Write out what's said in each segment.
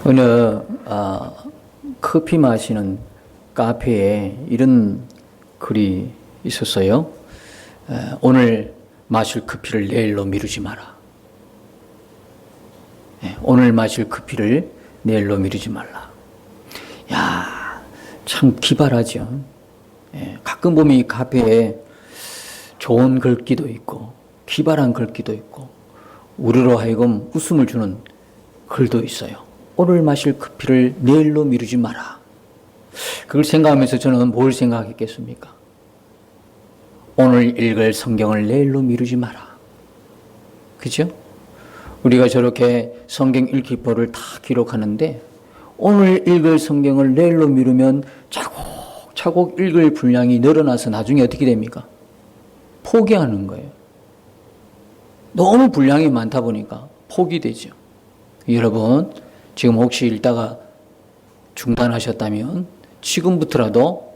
어느 커피 마시는 카페에 이런 글이 있었어요. 오늘 마실 커피를 내일로 미루지 마라. 오늘 마실 커피를 내일로 미루지 말라. 야, 참 기발하죠. 가끔 보면 이 카페에 좋은 글귀도 있고 기발한 글귀도 있고 우리로 하여금 웃음을 주는 글도 있어요. 오늘 마실 커피를 내일로 미루지 마라. 그걸 생각하면서 저는 뭘 생각했겠습니까? 오늘 읽을 성경을 내일로 미루지 마라. 그죠? 우리가 저렇게 성경 읽기표를 다 기록하는데 오늘 읽을 성경을 내일로 미루면 차곡차곡 읽을 분량이 늘어나서 나중에 어떻게 됩니까? 포기하는 거예요. 너무 분량이 많다 보니까 포기되죠. 여러분, 지금 혹시 읽다가 중단하셨다면 지금부터라도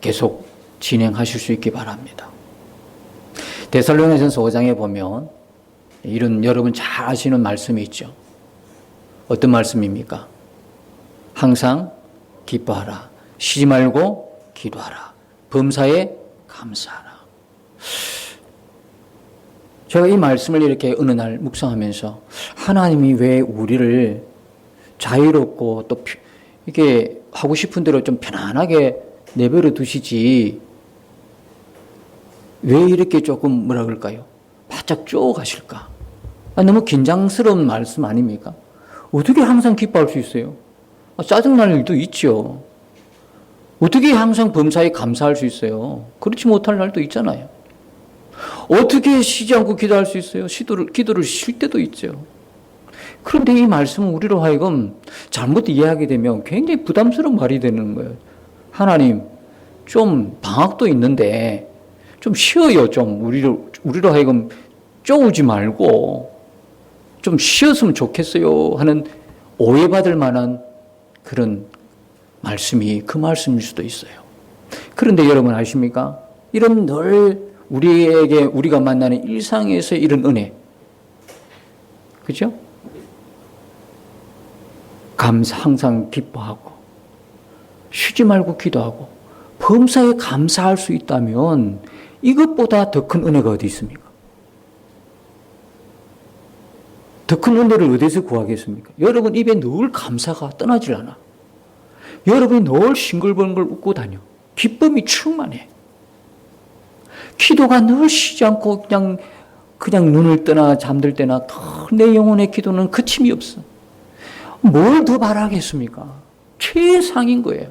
계속 진행하실 수 있기 바랍니다. 데살로니가전서 5장에 보면 이런 여러분 잘 아시는 말씀이 있죠. 어떤 말씀입니까? 항상 기뻐하라. 쉬지 말고 기도하라. 범사에 감사하라. 제가 이 말씀을 이렇게 어느 날 묵상하면서 하나님이 왜 우리를 자유롭고 또 이렇게 하고 싶은 대로 좀 편안하게 내버려 두시지 왜 이렇게 조금 뭐라 그럴까요? 바짝 쪼가실까? 너무 긴장스러운 말씀 아닙니까? 어떻게 항상 기뻐할 수 있어요? 짜증날 일도 있죠. 어떻게 항상 범사에 감사할 수 있어요? 그렇지 못할 날도 있잖아요. 어떻게 쉬지 않고 기도할 수 있어요? 기도를 쉴 때도 있죠. 그런데 이 말씀은 우리로 하여금 잘못 이해하게 되면 굉장히 부담스러운 말이 되는 거예요. 하나님, 좀 방학도 있는데 좀 쉬어요. 좀 우리로 하여금 쪼우지 말고 좀 쉬었으면 좋겠어요 하는 오해받을 만한 그런 말씀이 그 말씀일 수도 있어요. 그런데 여러분 아십니까? 이런 늘 우리가 만나는 일상에서 이런 은혜, 그죠? 항상 기뻐하고 쉬지 말고 기도하고 범사에 감사할 수 있다면 이것보다 더 큰 은혜가 어디 있습니까? 더 큰 은혜를 어디서 구하겠습니까? 여러분 입에 늘 감사가 떠나질 않아. 여러분이 늘 싱글벙글 웃고 다녀. 기쁨이 충만해. 기도가 늘 쉬지 않고 그냥 눈을 뜨나 잠들 때나 내 영혼의 기도는 그침이 없어. 뭘 더 바라겠습니까? 최상인 거예요.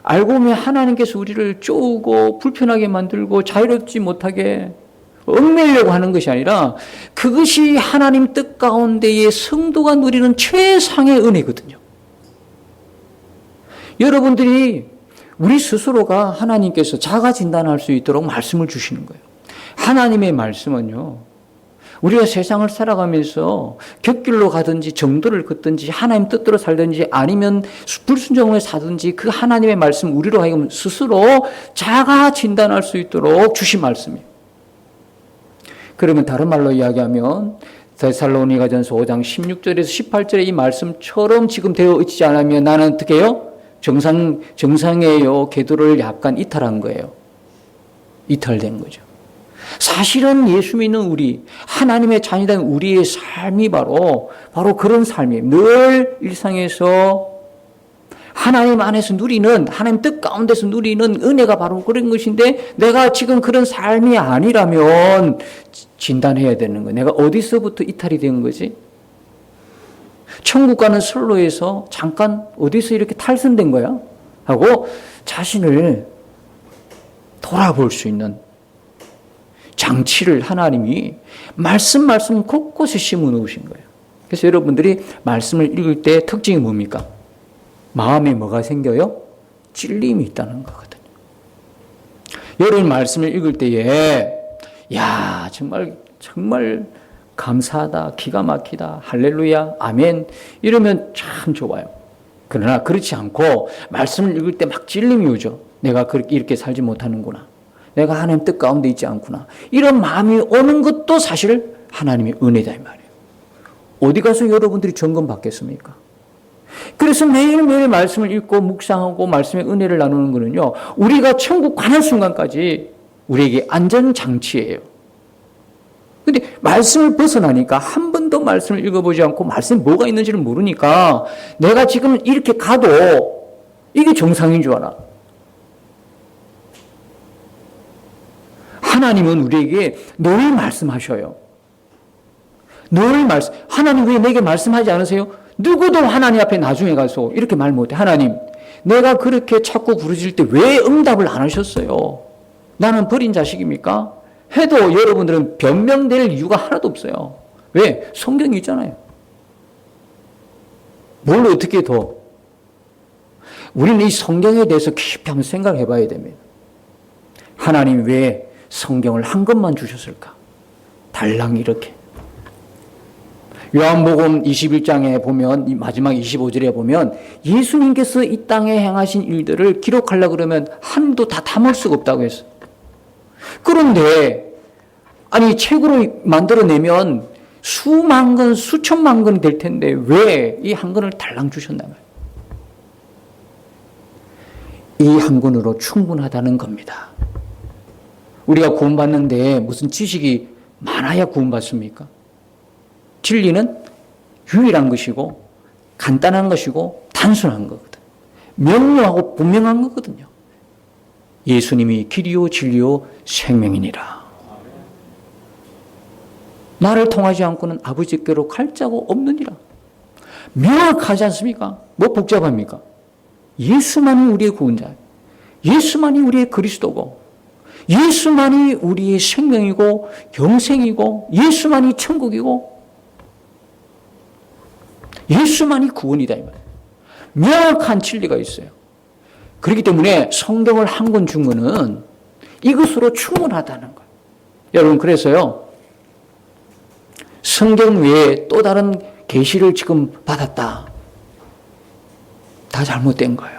알고 보면 하나님께서 우리를 쪼우고 불편하게 만들고 자유롭지 못하게 얽매이려고 하는 것이 아니라 그것이 하나님 뜻 가운데의 성도가 누리는 최상의 은혜거든요. 여러분들이 우리 스스로가 하나님께서 자가 진단할 수 있도록 말씀을 주시는 거예요. 하나님의 말씀은요, 우리가 세상을 살아가면서 곁길로 가든지 정도를 걷든지 하나님 뜻대로 살든지 아니면 불순종을 사든지 그 하나님의 말씀 우리로 하여금 스스로 자가 진단할 수 있도록 주신 말씀이에요. 그러면 다른 말로 이야기하면 데살로니가전서 5장 16절에서 18절의 이 말씀처럼 지금 되어 있지 않으면 나는 어떻게 해요? 정상이에요. 궤도를 약간 이탈한 거예요. 이탈된 거죠. 사실은 예수 믿는 우리, 하나님의 자녀된 우리의 삶이 바로 그런 삶이에요. 늘 일상에서 하나님 안에서 누리는, 하나님 뜻 가운데서 누리는 은혜가 바로 그런 것인데 내가 지금 그런 삶이 아니라면 진단해야 되는 거예요. 내가 어디서부터 이탈이 된 거지? 천국 가는 선로에서 잠깐 어디서 이렇게 탈선된 거야? 하고 자신을 돌아볼 수 있는 장치를 하나님이 말씀 곳곳에 심어 놓으신 거예요. 그래서 여러분들이 말씀을 읽을 때 특징이 뭡니까? 마음에 뭐가 생겨요? 찔림이 있다는 거거든요. 여러분 말씀을 읽을 때에 야 정말 감사하다, 기가 막히다, 할렐루야, 아멘 이러면 참 좋아요. 그러나 그렇지 않고 말씀을 읽을 때 막 찔림이 오죠. 내가 이렇게 살지 못하는구나. 내가 하나님 뜻 가운데 있지 않구나. 이런 마음이 오는 것도 사실 하나님의 은혜다 이 말이에요. 어디 가서 여러분들이 점검 받겠습니까? 그래서 매일매일 말씀을 읽고 묵상하고 말씀의 은혜를 나누는 거는요, 우리가 천국 가는 순간까지 우리에게 안전장치예요. 근데 말씀을 벗어나니까 한 번도 말씀을 읽어보지 않고 말씀에 뭐가 있는지를 모르니까 내가 지금 이렇게 가도 이게 정상인 줄 알아. 하나님은 우리에게 늘 말씀하셔요. 늘 말씀. 하나님 왜 내게 말씀하지 않으세요? 누구도 하나님 앞에 나중에 가서 이렇게 말 못해. 하나님, 내가 그렇게 자꾸 부르실 때 왜 응답을 안 하셨어요? 나는 버린 자식입니까? 해도 여러분들은 변명될 이유가 하나도 없어요. 왜? 성경이 있잖아요. 뭘 어떻게 더? 우리는 이 성경에 대해서 깊이 한번 생각해 봐야 됩니다. 하나님 왜 성경을 한 것만 주셨을까? 달랑 이렇게. 요한복음 21장에 보면, 이 마지막 25절에 보면 예수님께서 이 땅에 행하신 일들을 기록하려고 그러면 한도 다 담을 수가 없다고 했어요. 그런데 아니 책으로 만들어내면 수만 권, 수천만 권이 될 텐데 왜 이 한 권을 달랑 주셨나 말이에요. 이 한 권으로 충분하다는 겁니다. 우리가 구원받는데 무슨 지식이 많아야 구원받습니까? 진리는 유일한 것이고 간단한 것이고 단순한 거거든. 명료하고 분명한 거거든요. 예수님이 길이요 진리요 생명이니라. 나를 통하지 않고는 아버지께로 갈 자가 없느니라. 명확하지 않습니까? 뭐 복잡합니까? 예수만이 우리의 구원자, 예수만이 우리의 그리스도고, 예수만이 우리의 생명이고 영생이고, 예수만이 천국이고, 예수만이 구원이다 이 말이에요. 명확한 진리가 있어요. 그렇기 때문에 성경을 한 권 준 거는 이것으로 충분하다는 거예요. 여러분, 그래서요, 성경 외에 또 다른 계시를 지금 받았다. 다 잘못된 거예요.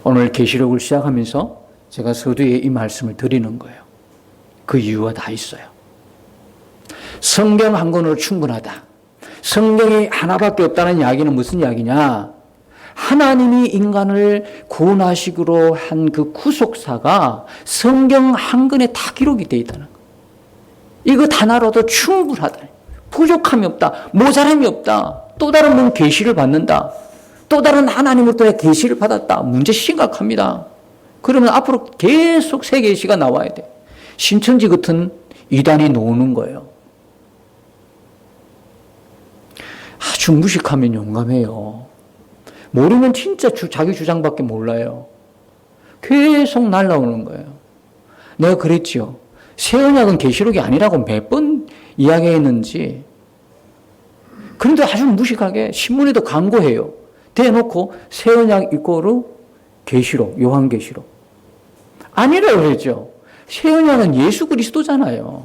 오늘 계시록을 시작하면서 제가 서두에 이 말씀을 드리는 거예요. 그 이유가 다 있어요. 성경 한 권으로 충분하다. 성경이 하나밖에 없다는 이야기는 무슨 이야기냐? 하나님이 인간을 구원하시기로 한 그 구속사가 성경 한 권에 다 기록이 되어 있다는 거예요. 이것 하나로도 충분하다. 부족함이 없다. 모자람이 없다. 또 다른 분 계시를 받는다. 또 다른 하나님으로부터 계시를 받았다. 문제 심각합니다. 그러면 앞으로 계속 새 계시가 나와야 돼. 신천지 같은 이단이 노는 거예요. 아주 무식하면 용감해요. 모르면 진짜 자기 주장밖에 몰라요. 계속 날라오는 거예요. 내가 그랬지요. 새 언약은 계시록이 아니라고 몇 번 이야기했는지. 그런데 아주 무식하게 신문에도 광고해요. 대놓고 새 언약 이꼬르 계시록, 요한계시록. 아니라고 그랬죠. 새 언약은 예수 그리스도잖아요.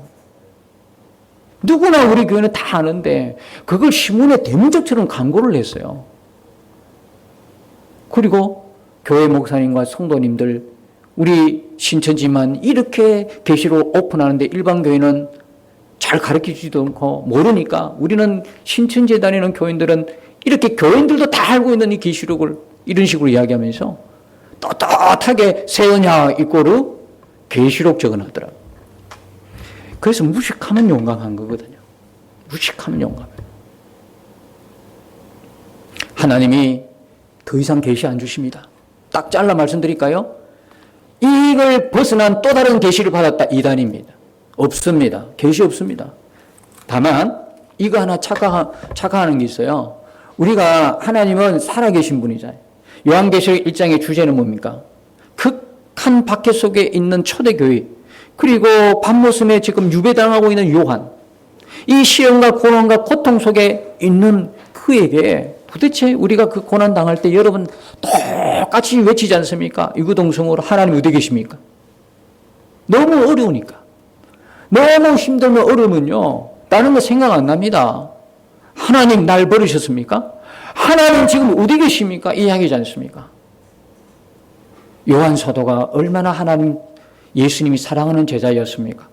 누구나 우리 교회는 다 아는데 그걸 신문에 대문짝처럼 광고를 했어요. 그리고 교회 목사님과 성도님들, 우리 신천지만 이렇게 계시록 오픈하는데 일반 교회는 잘 가르치지도 않고 모르니까 우리는 신천지에 다니는 교인들은 이렇게 교인들도 다 알고 있는 이 계시록을 이런 식으로 이야기하면서 떳떳하게 새 언약 이꼬르 계시록 적어놨더라고요. 그래서 무식하면 용감한 거거든요. 무식하면 용감해요. 하나님이 더 이상 계시 안 주십니다. 딱 잘라 말씀드릴까요? 이걸 벗어난 또 다른 계시를 받았다. 이단입니다. 없습니다. 계시 없습니다. 다만 이거 하나 착각하는 게 있어요. 우리가 하나님은 살아계신 분이잖아요. 요한계시록 1장의 주제는 뭡니까? 극한 박해 속에 있는 초대교회, 그리고 밤모섬에 지금 유배당하고 있는 요한, 이 시험과 고난과 고통 속에 있는 그에게 도대체 우리가 그 고난 당할 때 여러분 똑같이 외치지 않습니까? 이구동성으로 하나님 어디 계십니까? 너무 어려우니까. 너무 힘들면 어려우면요, 다른 거 생각 안 납니다. 하나님 날 버리셨습니까? 하나님 지금 어디 계십니까? 이 이야기지 않습니까? 요한 사도가 얼마나 하나님, 예수님이 사랑하는 제자였습니까?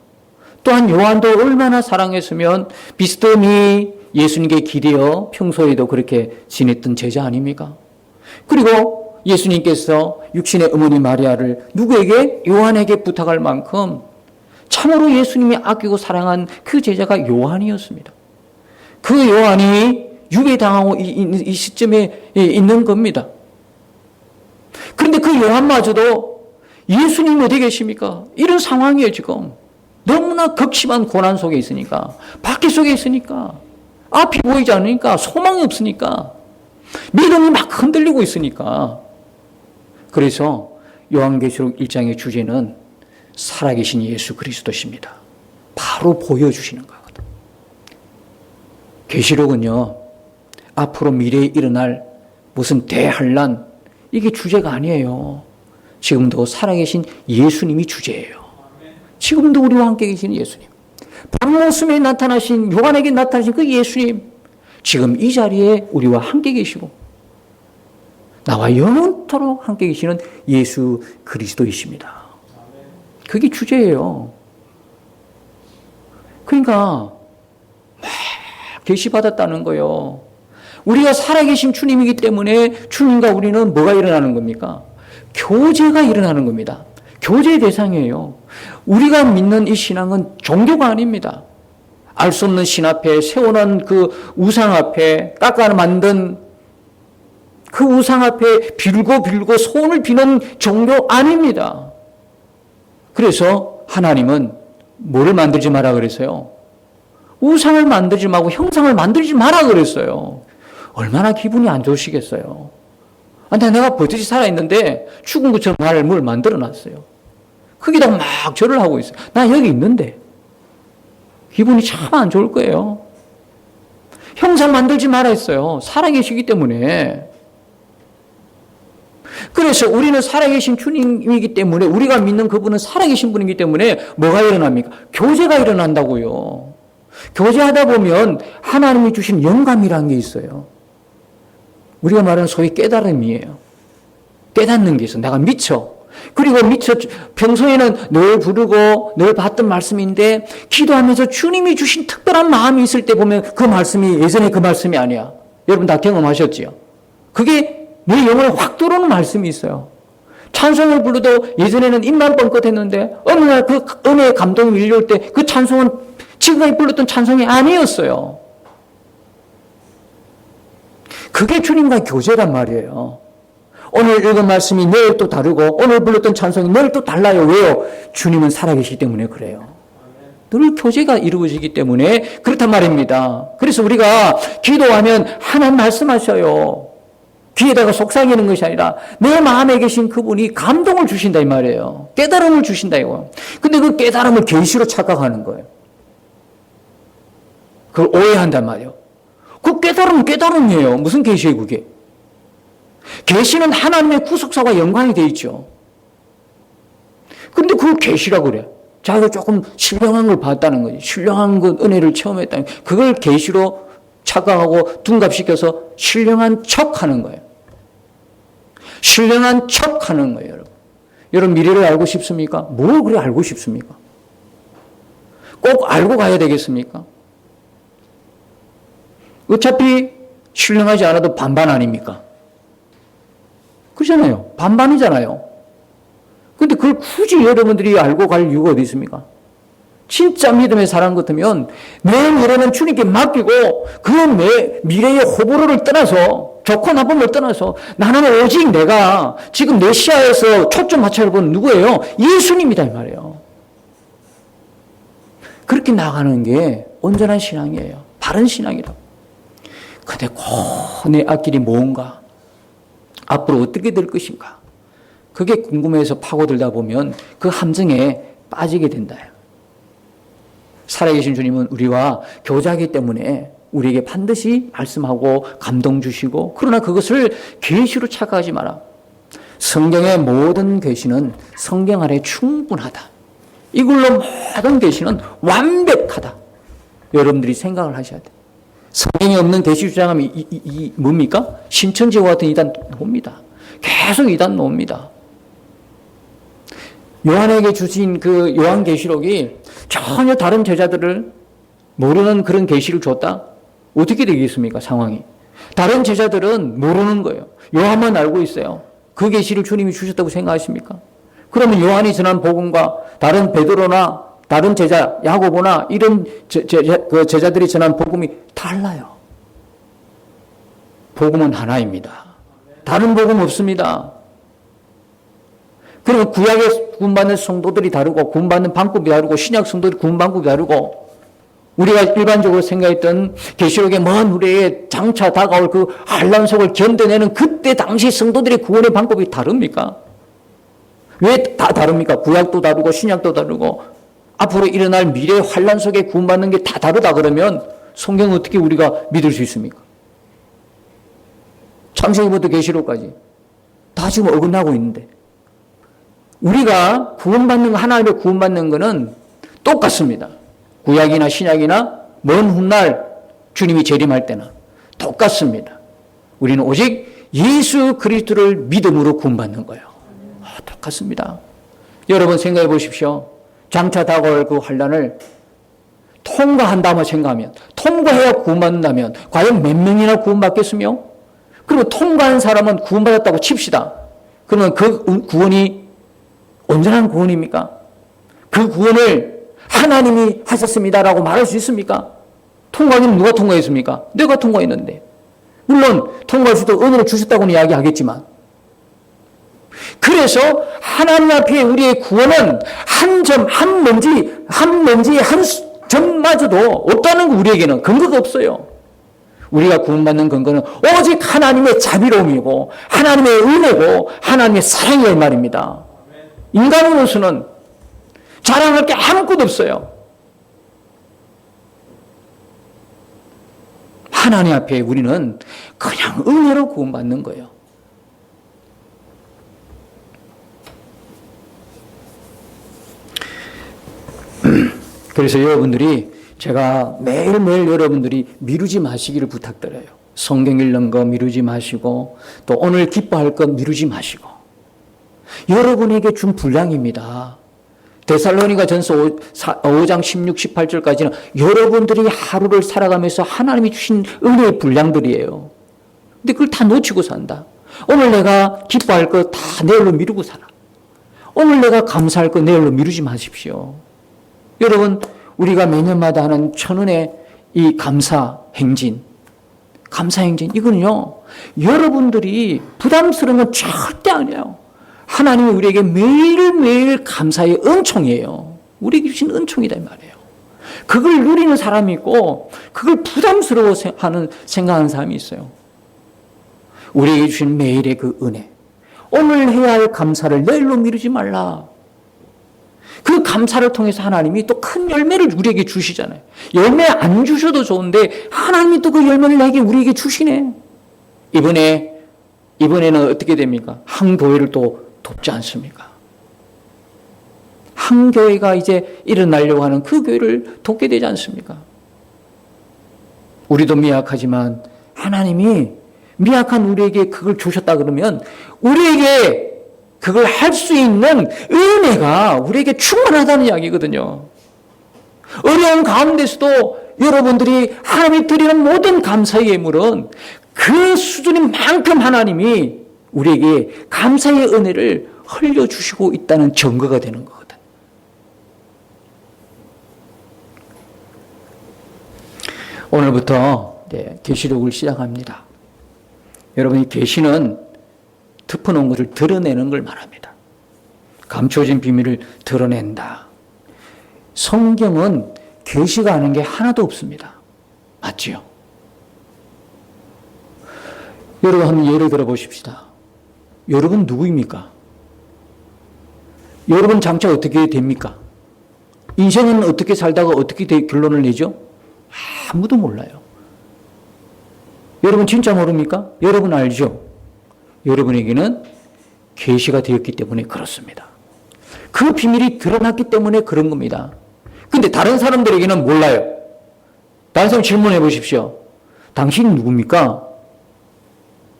또한 요한도 얼마나 사랑했으면 비스듬히 예수님께 기대어 평소에도 그렇게 지냈던 제자 아닙니까? 그리고 예수님께서 육신의 어머니 마리아를 누구에게? 요한에게 부탁할 만큼 참으로 예수님이 아끼고 사랑한 그 제자가 요한이었습니다. 그 요한이 유배당하고 이 시점에 있는 겁니다. 그런데 그 요한마저도 예수님 어디 계십니까? 이런 상황이에요, 지금. 너무나 극심한 고난 속에 있으니까, 박해 속에 있으니까, 앞이 보이지 않으니까, 소망이 없으니까, 믿음이 막 흔들리고 있으니까. 그래서 요한계시록 1장의 주제는 살아계신 예수 그리스도십니다. 바로 보여주시는 거거든. 계시록은요, 앞으로 미래에 일어날 무슨 대환란, 이게 주제가 아니에요. 지금도 살아계신 예수님이 주제예요. 지금도 우리와 함께 계신 예수님. 밤모습에 나타나신, 요한에게 나타나신 그 예수님. 지금 이 자리에 우리와 함께 계시고, 나와 영원토록 함께 계시는 예수 그리스도이십니다. 그게 주제예요. 그러니까, 막 계시받았다는 거예요. 우리가 살아계신 주님이기 때문에 주님과 우리는 뭐가 일어나는 겁니까? 교제가 일어나는 겁니다. 교제의 대상이에요. 우리가 믿는 이 신앙은 종교가 아닙니다. 알 수 없는 신 앞에 세워놓은 그 우상 앞에 깎아 만든 그 우상 앞에 빌고 소원을 비는 종교 아닙니다. 그래서 하나님은 뭐를 만들지 마라 그랬어요? 우상을 만들지 말고 형상을 만들지 마라 그랬어요. 얼마나 기분이 안 좋으시겠어요. 내가 버티지 살아있는데 죽은 것처럼 나를 뭘 만들어놨어요. 거기다 막 절을 하고 있어요. 나 여기 있는데. 기분이 참 안 좋을 거예요. 형상 만들지 마라 했어요. 살아계시기 때문에. 그래서 우리는 살아계신 주님이기 때문에, 우리가 믿는 그분은 살아계신 분이기 때문에 뭐가 일어납니까? 교제가 일어난다고요. 교제하다 보면 하나님이 주신 영감이라는 게 있어요. 우리가 말하는 소위 깨달음이에요. 깨닫는 게 있어. 내가 미쳐. 그리고 평소에는 늘 부르고 늘 받던 말씀인데 기도하면서 주님이 주신 특별한 마음이 있을 때 보면 그 말씀이 예전에 그 말씀이 아니야. 여러분 다 경험하셨지요? 그게 내 영혼에 확 들어오는 말씀이 있어요. 찬송을 불러도 예전에는 입만 뻥끗했는데 어느 날 그 은혜의 감동이 밀려올 때 그 찬송은 지금까지 불렀던 찬송이 아니었어요. 그게 주님과 교제란 말이에요. 오늘 읽은 말씀이 내일 또 다르고 오늘 불렀던 찬송이 내일 또 달라요. 왜요? 주님은 살아계시기 때문에 그래요. 늘 교제가 이루어지기 때문에 그렇단 말입니다. 그래서 우리가 기도하면 하나님 말씀하셔요. 귀에다가 속삭이는 것이 아니라 내 마음에 계신 그분이 감동을 주신다 이 말이에요. 깨달음을 주신다 이거. 근데 그 깨달음을 계시로 착각하는 거예요. 그걸 오해한단 말이에요. 그 깨달음은 깨달음이에요. 무슨 계시예요 그게? 계시는 하나님의 구속사와 연관이 되어 있죠. 근데 그걸 계시라고 그래. 자기가 조금 신령한 걸 봤다는 거지. 신령한 그 은혜를 체험했다는 거예요. 그걸 계시로 착각하고 둔갑시켜서 신령한 척하는 거예요. 신령한 척하는 거예요, 여러분. 여러분 미래를 알고 싶습니까? 뭘 그래 알고 싶습니까? 꼭 알고 가야 되겠습니까? 어차피 신령하지 않아도 반반 아닙니까? 그렇잖아요. 반반이잖아요. 근데 그걸 굳이 여러분들이 알고 갈 이유가 어디 있습니까? 진짜 믿음의 사람 같으면 내 미래는 주님께 맡기고 그 미래의 호불호를 떠나서 좋고 나쁨을 떠나서 나는 오직 내가 지금 내 시야에서 초점 맞춰보는 누구예요? 예수님이다 이 말이에요. 그렇게 나가는 게 온전한 신앙이에요. 바른 신앙이라고. 근데 꼭 내 앞길이 뭔가 앞으로 어떻게 될 것인가 그게 궁금해서 파고들다 보면 그 함정에 빠지게 된다. 살아계신 주님은 우리와 교제하기 때문에 우리에게 반드시 말씀하고 감동 주시고 그러나 그것을 계시로 착각하지 마라. 성경의 모든 계시는 성경 안에 충분하다. 이걸로 모든 계시는 완벽하다. 여러분들이 생각을 하셔야 돼. 성경에 없는 계시 주장하면 뭡니까? 신천지와 같은 이단 놉니다. 계속 이단 놓습니다. 요한에게 주신 그 요한계시록이 전혀 다른 제자들을 모르는 그런 계시를 줬다? 어떻게 되겠습니까, 상황이? 다른 제자들은 모르는 거예요. 요한만 알고 있어요. 그 계시를 주님이 주셨다고 생각하십니까? 그러면 요한이 전한 복음과 다른 베드로나 다른 제자 야고보나 이런 그 제자들이 전한 복음이 달라요. 복음은 하나입니다. 다른 복음 없습니다. 그러면 구약에 구원받는 성도들이 다르고 구원받는 방법이 다르고 신약 성도들이 구원 방법이 다르고 우리가 일반적으로 생각했던 계시록의 먼 후래에 장차 다가올 그 한란 속을 견뎌내는 그때 당시 성도들의 구원의 방법이 다릅니까? 왜 다 다릅니까? 구약도 다르고 신약도 다르고 앞으로 일어날 미래 환란 속에 구원받는 게 다 다르다 그러면 성경을 어떻게 우리가 믿을 수 있습니까? 창세기부터 계시록까지 다 지금 어긋나고 있는데 우리가 구원받는 하나님의 구원받는 것은 똑같습니다. 구약이나 신약이나 먼 훗날 주님이 재림할 때나 똑같습니다. 우리는 오직 예수 그리스도를 믿음으로 구원받는 거예요. 똑같습니다. 여러분 생각해 보십시오. 장차 다가올 그 환란을 통과한다고 생각하면 통과해야 구원받는다면 과연 몇 명이나 구원받겠으며 그리고 통과한 사람은 구원받았다고 칩시다. 그러면 그 구원이 온전한 구원입니까? 그 구원을 하나님이 하셨습니다라고 말할 수 있습니까? 통과하기는 누가 통과했습니까? 내가 통과했는데. 물론 통과할 수도 은혜를 주셨다고는 이야기하겠지만 그래서 하나님 앞에 우리의 구원은 한 점, 한 먼지, 한 점마저도 없다는 거 우리에게는 근거가 없어요. 우리가 구원받는 근거는 오직 하나님의 자비로움이고 하나님의 은혜고 하나님의 사랑이란 말입니다. 인간으로서는 자랑할 게 아무것도 없어요. 하나님 앞에 우리는 그냥 은혜로 구원받는 거예요. 그래서 여러분들이 제가 매일매일 여러분들이 미루지 마시기를 부탁드려요. 성경 읽는 거 미루지 마시고 또 오늘 기뻐할 것 미루지 마시고 여러분에게 준 분량입니다. 데살로니가 전서 5장 16, 18절까지는 여러분들이 하루를 살아가면서 하나님이 주신 은혜의 분량들이에요. 근데 그걸 다 놓치고 산다. 오늘 내가 기뻐할 것 다 내일로 미루고 살아. 오늘 내가 감사할 것 내일로 미루지 마십시오. 여러분 우리가 매년마다 하는 천은의 이 감사 행진 이거는요 여러분들이 부담스러운 건 절대 아니에요. 하나님이 우리에게 매일매일 감사의 은총이에요. 우리에게 주신 은총이다 이 말이에요. 그걸 누리는 사람이 있고 그걸 부담스러워 생각하는 사람이 있어요. 우리에게 주신 매일의 그 은혜, 오늘 해야 할 감사를 내일로 미루지 말라. 그 감사를 통해서 하나님이 또 큰 열매를 우리에게 주시잖아요. 열매 안 주셔도 좋은데 하나님이 또 그 열매를 우리에게 주시네. 이번에는 어떻게 됩니까? 한 교회를 또 돕지 않습니까? 한 교회가 이제 일어나려고 하는 그 교회를 돕게 되지 않습니까? 우리도 미약하지만 하나님이 미약한 우리에게 그걸 주셨다 그러면 우리에게 그걸 할 수 있는 은혜가 우리에게 충만하다는 이야기거든요. 어려운 가운데서도 여러분들이 하나님이 드리는 모든 감사의 예물은 그 수준인 만큼 하나님이 우리에게 감사의 은혜를 흘려주시고 있다는 증거가 되는 거거든. 오늘부터 계시록을 시작합니다. 여러분이 계시는 덮어놓은 것을 드러내는 걸 말합니다. 감춰진 비밀을 드러낸다. 성경은 계시가 아는 게 하나도 없습니다. 맞지요? 여러분 한번 예를 들어 보십시다. 여러분 누구입니까? 여러분 장차 어떻게 됩니까? 인생은 어떻게 살다가 어떻게 결론을 내죠? 아무도 몰라요. 여러분 진짜 모릅니까? 여러분 알죠? 여러분에게는 계시가 되었기 때문에 그렇습니다. 그 비밀이 드러났기 때문에 그런 겁니다. 근데 다른 사람들에게는 몰라요. 다른 사람 질문해 보십시오. 당신이 누굽니까?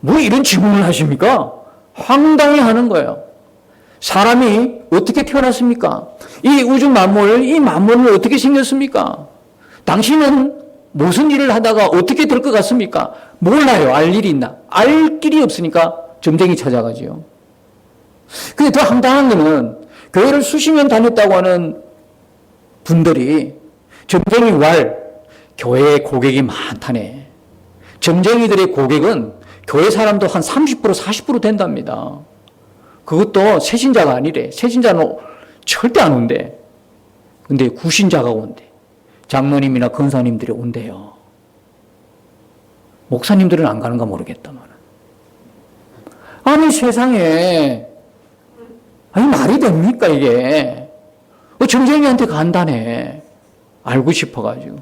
뭐 이런 질문을 하십니까? 황당해 하는 거예요. 사람이 어떻게 태어났습니까? 이 우주 만물, 이 만물은 어떻게 생겼습니까? 당신은 무슨 일을 하다가 어떻게 될 것 같습니까? 몰라요. 알 일이 있나? 알 길이 없으니까 점쟁이 찾아가지요. 근데 더 황당한 거는 교회를 수십 년 다녔다고 하는 분들이 점쟁이 교회에 고객이 많다네. 점쟁이들의 고객은 교회 사람도 한 30% 40% 된답니다. 그것도 새신자가 아니래. 새신자는 절대 안 온대. 근데 구신자가 온대. 장로님이나 권사님들이 온대요. 목사님들은 안 가는가 모르겠다만. 아니 세상에 아니 말이 됩니까 이게. 점쟁이한테 간다네. 알고 싶어가지고.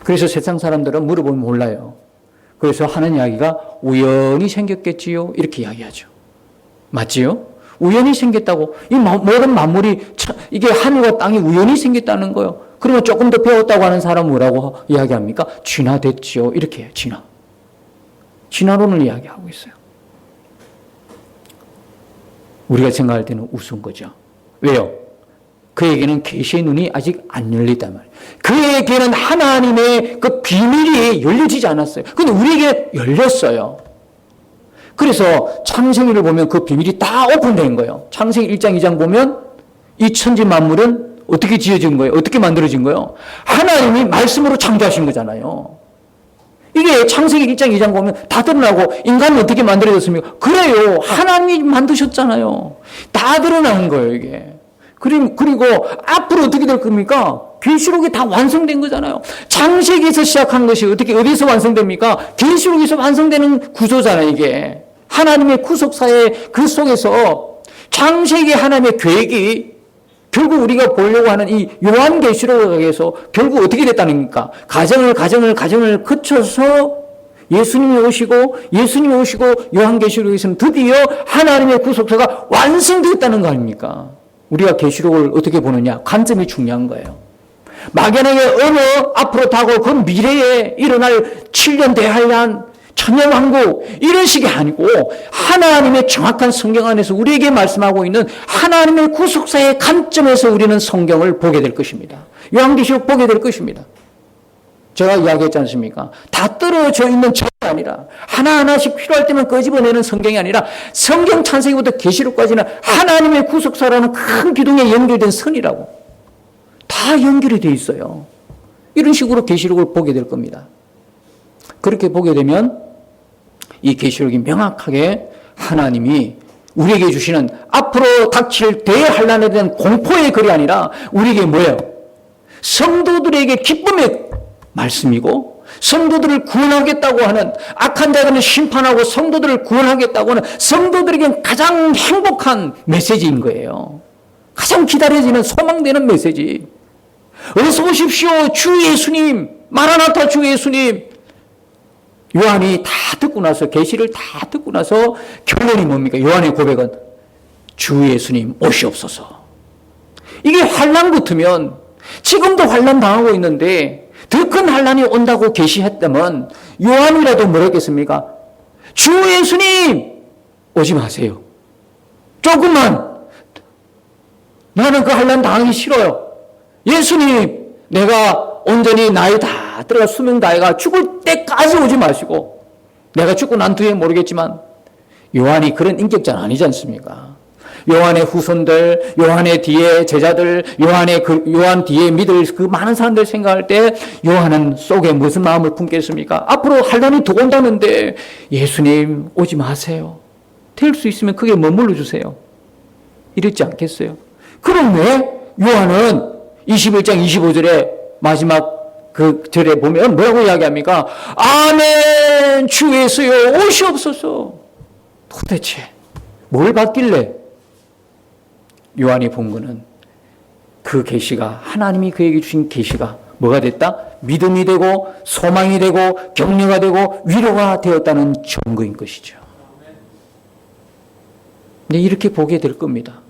그래서 세상 사람들은 물어보면 몰라요. 그래서 하는 이야기가 우연히 생겼겠지요. 이렇게 이야기하죠. 맞지요? 우연히 생겼다고. 이 모든 만물이 이게 하늘과 땅이 우연히 생겼다는 거예요. 그리고 조금 더 배웠다고 하는 사람은 뭐라고 이야기합니까? 진화됐지요. 이렇게 해요. 진화. 진화론을 이야기하고 있어요. 우리가 생각할 때는 우스운 거죠. 왜요? 그에게는 계시의 눈이 아직 안 열리단 말이에요. 그에게는 하나님의 그 비밀이 열려지지 않았어요. 근데 우리에게 열렸어요. 그래서 창세기를 보면 그 비밀이 다 오픈된 거예요. 창세기 1장 2장 보면 이 천지 만물은 어떻게 지어진 거예요? 어떻게 만들어진 거예요? 하나님이 말씀으로 창조하신 거잖아요. 이게 창세기 1장 2장 보면 다 드러나고 인간은 어떻게 만들어졌습니까? 그래요. 하나님이 만드셨잖아요. 다 드러나는 거예요, 이게. 그리고 앞으로 어떻게 될 겁니까? 계시록이 다 완성된 거잖아요. 창세기에서 시작한 것이 어디서 완성됩니까? 계시록에서 완성되는 구조잖아요, 이게. 하나님의 구속사의 그 속에서 창세기 하나님의 계획이 결국 우리가 보려고 하는 이 요한계시록에서 결국 어떻게 됐다는 겁니까? 가정을 거쳐서 예수님이 오시고 요한계시록에서는 드디어 하나님의 구속사가 완성되었다는 거 아닙니까? 우리가 계시록을 어떻게 보느냐? 관점이 중요한 거예요. 막연하게 어느 앞으로 다가올 그 미래에 일어날 7년 대환란, 천년왕국 이런 식이 아니고 하나님의 정확한 성경 안에서 우리에게 말씀하고 있는 하나님의 구속사의 관점에서 우리는 성경을 보게 될 것입니다. 요한계시록 보게 될 것입니다. 제가 이야기했지 않습니까? 다 떨어져 있는 책이 아니라 하나하나씩 필요할 때만 끄집어내는 성경이 아니라 성경 창세기부터 계시록까지는 하나님의 구속사라는 큰 기둥에 연결된 선이라고 다 연결이 돼 있어요. 이런 식으로 계시록을 보게 될 겁니다. 그렇게 보게 되면 이 계시록이 명확하게 하나님이 우리에게 주시는 앞으로 닥칠 대환란에 대한 공포의 글이 아니라 우리에게 뭐예요? 성도들에게 기쁨의 말씀이고 성도들을 구원하겠다고 하는 악한 자들은 심판하고 성도들을 구원하겠다고 하는 성도들에겐 가장 행복한 메시지인 거예요. 가장 기다려지는 소망되는 메시지. 어서 오십시오 주 예수님, 마라나타 주 예수님. 요한이 다 듣고 나서 계시를 다 듣고 나서 결론이 뭡니까? 요한의 고백은 주 예수님 오시옵소서. 이게 환난 같으면 지금도 환난 당하고 있는데 더 큰 환난이 온다고 계시했다면 요한이라도 뭐라 했겠습니까? 주 예수님 오지 마세요. 조금만 나는 그 환난 당하기 싫어요. 예수님 내가 온전히 나이 다 들어가 수명 다해가 죽을 때까지 오지 마시고 내가 죽고 난 뒤에 모르겠지만 요한이 그런 인격자는 아니지 않습니까? 요한의 후손들, 요한의 뒤에 제자들, 요한 뒤에 믿을 그 많은 사람들 생각할 때 요한은 속에 무슨 마음을 품겠습니까? 앞으로 환난이 더 온다는데 예수님 오지 마세요. 될 수 있으면 크게 머물러 주세요. 이랬지 않겠어요? 그럼 왜 요한은 21장 25절에 마지막 그 절에 보면 뭐라고 이야기합니까? 아멘 주 예수여 오시옵소서. 도대체 뭘 받길래 요한이 본 거는 그 계시가 하나님이 그에게 주신 계시가 뭐가 됐다? 믿음이 되고 소망이 되고 격려가 되고 위로가 되었다는 증거인 것이죠. 이제 이렇게 보게 될 겁니다.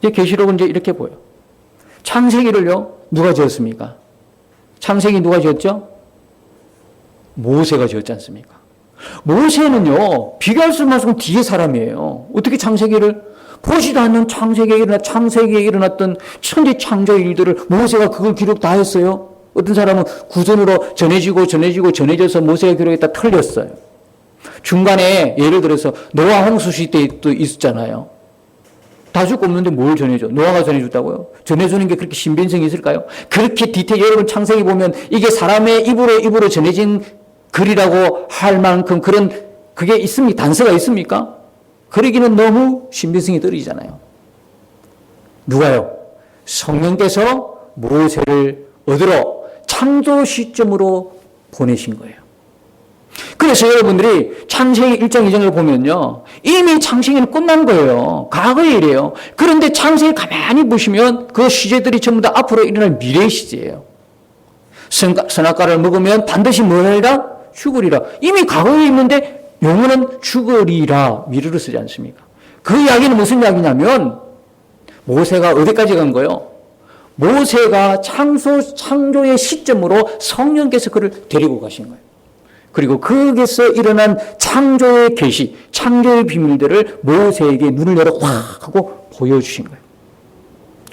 이제 계시록은 이제 이렇게 보여. 창세기를요 누가 지었습니까? 창세기 누가 지었죠? 모세가 지었지 않습니까? 모세는요, 비교할 수 없는 뒤에 사람이에요. 어떻게 창세기를 보지도 않는 창세기에 일어났던 천지 창조의 일들을 모세가 그걸 기록 다 했어요. 어떤 사람은 구전으로 전해져서 모세가 기록했다 틀렸어요. 중간에 예를 들어서 노아 홍수 시대도 있었잖아요. 다 죽고 없는데 뭘 전해줘? 노아가 전해줬다고요? 전해주는 게 그렇게 신빙성이 있을까요? 그렇게 여러분 창세기 보면 이게 사람의 입으로 전해진 글이라고 할 만큼 그게 있습니까? 단서가 있습니까? 그러기는 너무 신빙성이 떨어지잖아요. 누가요? 성령께서 모세를 얻으러 창조 시점으로 보내신 거예요. 그래서 여러분들이 창세기 1장 2장을 보면요, 이미 창세기는 끝난 거예요. 과거의 일이에요. 그런데 창세기 가만히 보시면 그 시제들이 전부 다 앞으로 일어날 미래의 시제예요. 선악과를 먹으면 반드시 뭘 하리라? 죽으리라. 이미 과거에 있는데 용어는 죽으리라 미래로 쓰지 않습니까? 그 이야기는 무슨 이야기냐면 모세가 어디까지 간 거예요? 모세가 창조의 시점으로 성령께서 그를 데리고 가신 거예요. 그리고 거기서 일어난 창조의 계시, 창조의 비밀들을 모세에게 눈을 열어 확 하고 보여주신 거예요.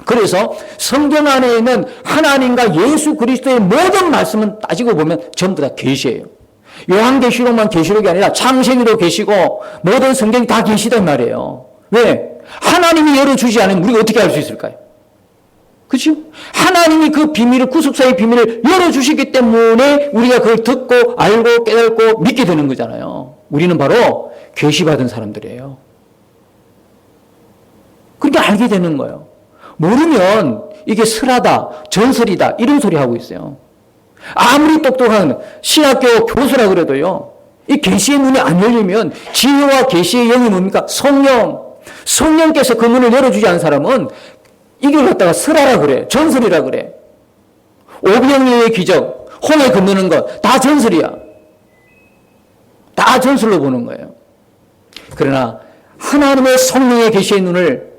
그래서 성경 안에 있는 하나님과 예수 그리스도의 모든 말씀은 따지고 보면 전부 다 계시예요. 요한계시록만 계시록이 아니라 창세기도 계시고 모든 성경이 다 계시단 말이에요. 왜? 하나님이 열어주지 않으면 우리가 어떻게 알 수 있을까요? 그렇죠? 하나님이 그 비밀을, 구속사의 비밀을 열어주시기 때문에 우리가 그걸 듣고 알고 깨닫고 믿게 되는 거잖아요. 우리는 바로 계시받은 사람들이에요. 그러니까 알게 되는 거예요. 모르면 이게 설하다, 전설이다 이런 소리 하고 있어요. 아무리 똑똑한 신학교 교수라 그래도요, 이 계시의 눈이 안 열리면 지혜와 계시의 영이 뭡니까? 성령께서 그 문을 열어주지 않은 사람은 이걸 갖다가 설하라 그래, 전설이라 그래. 오병이어의 기적, 홍해 건너는 것 다 전설이야. 다 전설로 보는 거예요. 그러나 하나님의 성령의 계시의 눈을,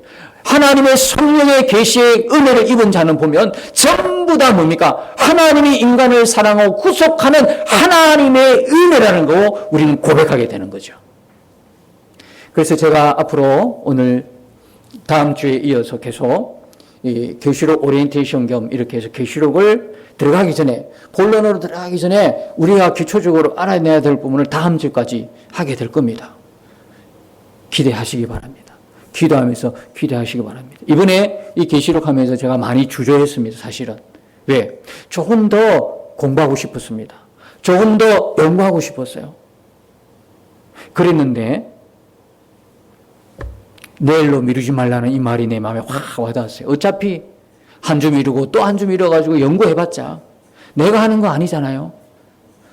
하나님의 성령의 계시의 은혜를 입은 자는 보면 전부 다 뭡니까? 하나님이 인간을 사랑하고 구속하는 하나님의 은혜라는 거 우리는 고백하게 되는 거죠. 그래서 제가 앞으로 오늘 다음 주에 이어서 계속 이 계시록 오리엔테이션 겸 이렇게 해서 계시록을 들어가기 전에, 본론으로 들어가기 전에 우리가 기초적으로 알아내야 될 부분을 다음 주까지 하게 될 겁니다. 기대하시기 바랍니다. 기도하면서 기대하시기 바랍니다. 이번에 이 계시록 하면서 제가 많이 주저했습니다. 사실은. 왜? 조금 더 공부하고 싶었습니다. 조금 더 연구하고 싶었어요. 그랬는데 내일로 미루지 말라는 이 말이 내 마음에 확 와닿았어요. 어차피 한 주 미루고 또 한 주 미뤄가지고 연구해봤자 내가 하는 거 아니잖아요.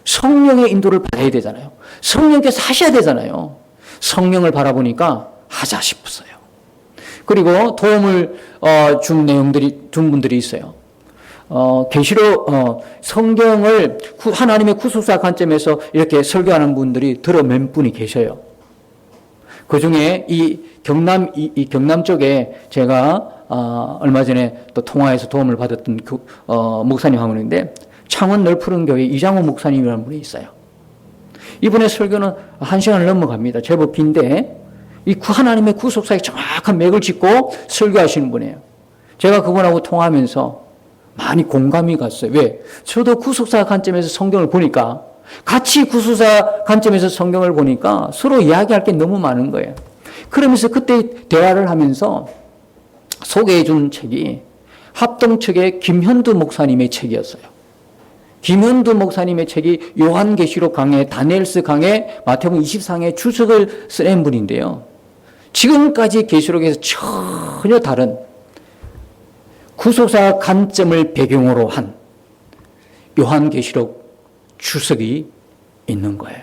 성령의 인도를 받아야 되잖아요. 성령께서 하셔야 되잖아요. 성령을 바라보니까 하자 싶었어요. 그리고 도움을 준 분들이 있어요. 계시록 성경을 하나님의 구속사 관점에서 이렇게 설교하는 분들이 들어 몇 분이 계셔요. 그 중에 이 경남 쪽에 제가 얼마 전에 또 통화해서 도움을 받았던 목사님 한 분인데, 창원 널푸른 교회 이장호 목사님이라는 분이 있어요. 이분의 설교는 1시간을 넘어갑니다. 제법 긴데 이 하나님의 구속사에 정확한 맥을 짚고 설교하시는 분이에요. 제가 그분하고 통화하면서 많이 공감이 갔어요. 왜? 저도 구속사 관점에서 성경을 보니까, 같이 구속사 관점에서 성경을 보니까 서로 이야기할 게 너무 많은 거예요. 그러면서 그때 대화를 하면서 소개해 준 책이 합동 측의 김현두 목사님의 책이었어요. 김현두 목사님의 책이 요한계시록 강해, 다니엘서 강해, 마태복음 24강의 주석을 쓴 분인데요. 지금까지 계시록에서 전혀 다른 구속사 관점을 배경으로 한 요한계시록 주석이 있는 거예요.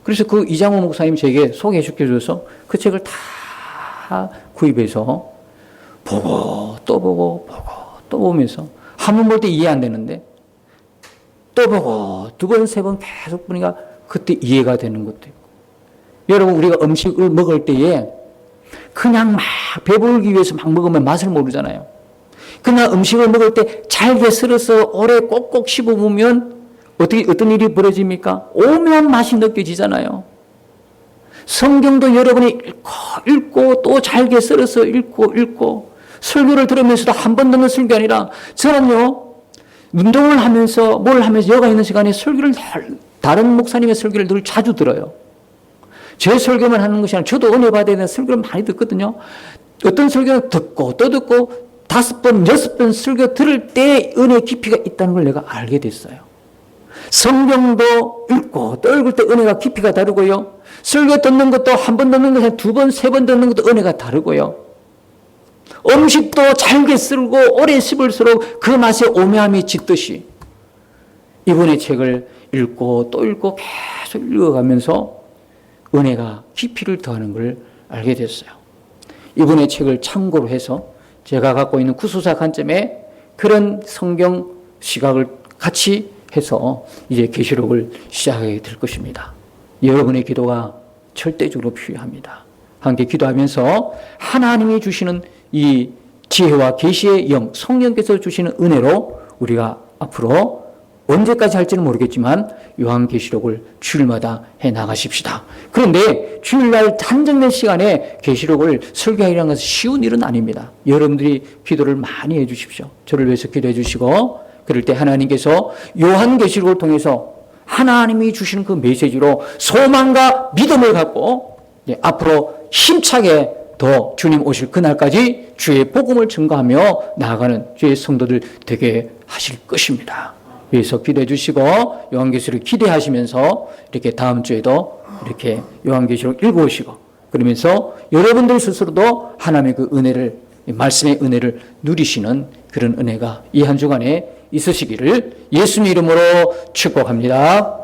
그래서 그 이장호 목사님 제게 소개시켜줘서 그 책을 다 구입해서 보고 또 보고 또 보면서 한 번 볼 때 이해 안 되는데 또 보고 두 번, 세 번 계속 보니까 그때 이해가 되는 것도 있고. 여러분, 우리가 음식을 먹을 때에 그냥 막 배부르기 위해서 막 먹으면 맛을 모르잖아요. 그러나 음식을 먹을 때 잘게 썰어서 오래 꼭꼭 씹어보면 어떤 일이 벌어집니까? 오묘한 맛이 느껴지잖아요. 성경도 여러분이 읽고 또 잘게 썰어서 읽고 설교를 들으면서도 한 번 듣는 설교 아니라 저는요 운동을 하면서 뭘 하면서 여가 있는 시간에 설교를 다른 목사님의 설교를 늘 자주 들어요. 제 설교만 하는 것이 아니라 저도 은혜 받아야 되는 설교를 많이 듣거든요. 어떤 설교는 듣고 또 듣고 5번, 6번 설교 들을 때 은혜의 깊이가 있다는 걸 내가 알게 됐어요. 성경도 읽고 또 읽을 때 은혜가 깊이가 다르고요. 설교 듣는 것도 한 번 듣는 것이 2번, 3번 듣는 것도 은혜가 다르고요. 음식도 잘게 썰고 오래 씹을수록 그 맛의 오묘함이 짙듯이 이분의 책을 읽고 또 읽고 계속 읽어가면서 은혜가 깊이를 더하는 걸 알게 됐어요. 이분의 책을 참고로 해서 제가 갖고 있는 구수사 관점에 그런 성경 시각을 같이 해서 이제 계시록을 시작하게 될 것입니다. 여러분의 기도가 절대적으로 필요합니다. 함께 기도하면서 하나님이 주시는 이 지혜와 계시의 영, 성령께서 주시는 은혜로 우리가 앞으로 언제까지 할지는 모르겠지만 요한계시록을 주일마다 해나가십시다. 그런데 주일날 한정된 시간에 계시록을 설교하라는 것은 쉬운 일은 아닙니다. 여러분들이 기도를 많이 해 주십시오. 저를 위해서 기도해 주시고 그럴 때 하나님께서 요한계시록을 통해서 하나님이 주시는 그 메시지로 소망과 믿음을 갖고 앞으로 힘차게 더 주님 오실 그날까지 주의 복음을 증거하며 나아가는 주의 성도들 되게 하실 것입니다. 위해서 기도해 주시고 요한계시록 기대하시면서 이렇게 다음 주에도 이렇게 요한계시록 읽어오시고 그러면서 여러분들 스스로도 하나님의 그 은혜를 말씀의 은혜를 누리시는 그런 은혜가 이 한 주간에 있으시기를 예수님 이름으로 축복합니다.